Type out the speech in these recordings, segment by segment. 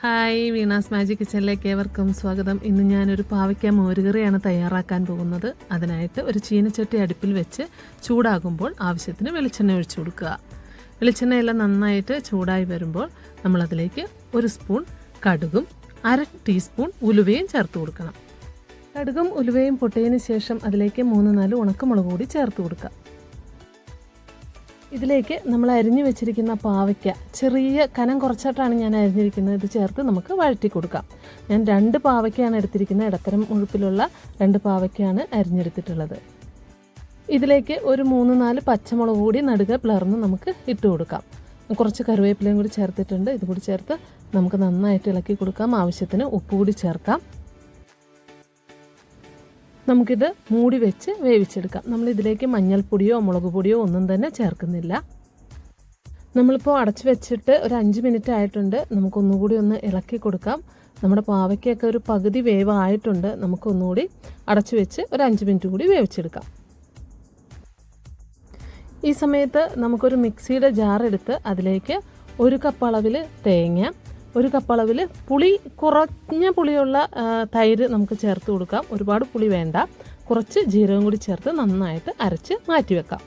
Hi, Veena's magic കിച്ചണിലേക്ക് ഏവർക്കും സ്വാഗതം. ഇന്ന് ഞാനൊരു പാവയ്ക്ക മോരുകറിയാണ് തയ്യാറാക്കാൻ പോകുന്നത്. അതിനായിട്ട് ഒരു ചീനച്ചട്ടി അടുപ്പിൽ വെച്ച് ചൂടാകുമ്പോൾ ആവശ്യത്തിന് വെളിച്ചെണ്ണ ഒഴിച്ചു കൊടുക്കുക. വെളിച്ചെണ്ണയെല്ലാം നന്നായിട്ട് ചൂടായി വരുമ്പോൾ നമ്മളതിലേക്ക് ഒരു സ്പൂൺ കടുകും 1/2 ടീസ്പൂൺ ഉലുവയും ചേർത്ത് കൊടുക്കണം. കടുകും ഉലുവയും പൊട്ടിയതിന് ശേഷം അതിലേക്ക് 3-4 ഉണക്കമുളക് കൂടി ചേർത്ത് കൊടുക്കുക. ഇതിലേക്ക് നമ്മൾ അരിഞ്ഞു വെച്ചിരിക്കുന്ന പാവയ്ക്ക ചെറിയ കനം കുറച്ചിട്ടാണ് ഞാൻ അരിഞ്ഞിരിക്കുന്നത്. ഇത് ചേർത്ത് നമുക്ക് വഴറ്റി കൊടുക്കാം. ഞാൻ 2 പാവയ്ക്കയാണ് എടുത്തിരിക്കുന്നത്. ഇടത്തരം മുഴുപ്പിലുള്ള 2 പാവയ്ക്കയാണ് അരിഞ്ഞെടുത്തിട്ടുള്ളത്. ഇതിലേക്ക് ഒരു 3-4 പച്ചമുളക് കൂടി നടുക പിളർന്ന് നമുക്ക് ഇട്ട് കൊടുക്കാം. കുറച്ച് കറിവേപ്പിലയും കൂടി ചേർത്തിട്ടുണ്ട്. ഇതുകൂടി ചേർത്ത് നമുക്ക് നന്നായിട്ട് ഇളക്കി കൊടുക്കാം. ആവശ്യത്തിന് ഉപ്പ് കൂടി ചേർക്കാം. നമുക്കിത് മൂടി വെച്ച് വേവിച്ചെടുക്കാം. നമ്മളിതിലേക്ക് മഞ്ഞൾപ്പൊടിയോ മുളക് പൊടിയോ ഒന്നും തന്നെ ചേർക്കുന്നില്ല. നമ്മളിപ്പോൾ അടച്ചു വെച്ചിട്ട് ഒരു 5 മിനിറ്റ് ആയിട്ടുണ്ട്. നമുക്കൊന്നുകൂടി ഒന്ന് ഇളക്കി കൊടുക്കാം. നമ്മുടെ പാവയ്ക്കൊക്കെ ഒരു പകുതി വേവായിട്ടുണ്ട്. നമുക്കൊന്നുകൂടി അടച്ചു വെച്ച് ഒരു 5 മിനിറ്റ് കൂടി വേവിച്ചെടുക്കാം. ഈ സമയത്ത് നമുക്കൊരു മിക്സിയുടെ ജാർ എടുത്ത് അതിലേക്ക് 1 കപ്പ് അളവിൽ തേങ്ങ, 1 കപ്പ് അളവിൽ കുറഞ്ഞ പുളിയുള്ള തൈര് നമുക്ക് ചേർത്ത് കൊടുക്കാം. ഒരുപാട് പുളി വേണ്ട. കുറച്ച് ജീരകം കൂടി ചേർത്ത് നന്നായിട്ട് അരച്ച് മാറ്റി വെക്കാം.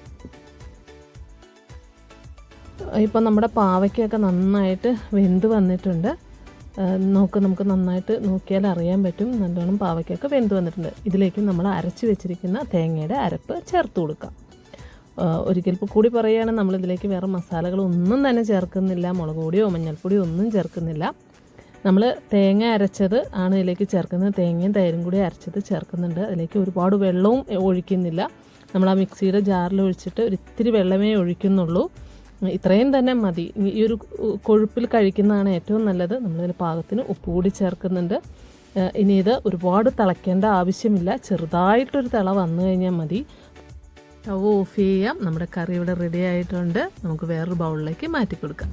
ഇപ്പം നമ്മുടെ പാവയ്ക്കൊക്കെ നന്നായിട്ട് വെന്ത് വന്നിട്ടുണ്ട്. നമുക്ക് നന്നായിട്ട് നോക്കിയാൽ അറിയാൻ പറ്റും. നല്ലോണം പാവയ്ക്കൊക്കെ വെന്ത് വന്നിട്ടുണ്ട്. ഇതിലേക്ക് നമ്മൾ അരച്ച് വെച്ചിരിക്കുന്ന തേങ്ങയുടെ അരപ്പ് ചേർത്ത് കൊടുക്കാം. ഒരിക്കൽ കൂടി പറയുകയാണ്, നമ്മളിതിലേക്ക് വേറെ മസാലകളൊന്നും തന്നെ ചേർക്കുന്നില്ല. മുളക് പൊടിയോ മഞ്ഞൾപ്പൊടിയോ ഒന്നും ചേർക്കുന്നില്ല. നമ്മൾ തേങ്ങ അരച്ചത് ആണ് ഇതിലേക്ക് ചേർക്കുന്നത്. തേങ്ങയും തൈരും കൂടി അരച്ചത് ചേർക്കുന്നുണ്ട്. അതിലേക്ക് ഒരുപാട് വെള്ളവും ഒഴിക്കുന്നില്ല. നമ്മൾ ആ മിക്സിയുടെ ജാറിൽ ഒഴിച്ചിട്ട് ഒരിത്തിരി വെള്ളമേ ഒഴിക്കുന്നുള്ളൂ. ഇത്രയും തന്നെ മതി. ഈ ഒരു കൊഴുപ്പിൽ കഴിക്കുന്നതാണ് ഏറ്റവും നല്ലത്. നമ്മളിതിൽ പാകത്തിന് ഉപ്പ് കൂടി ചേർക്കുന്നുണ്ട്. ഇനി ഇത് ഒരുപാട് തിളയ്ക്കേണ്ട ആവശ്യമില്ല. ചെറുതായിട്ടൊരു തിള വന്നു കഴിഞ്ഞാൽ മതി. സ്റ്റവ് ഓഫ് ചെയ്യാം. നമ്മുടെ കറി ഇവിടെ റെഡി ആയിട്ടുണ്ട്. നമുക്ക് വേറൊരു ബൗളിലേക്ക് മാറ്റി കൊടുക്കാം.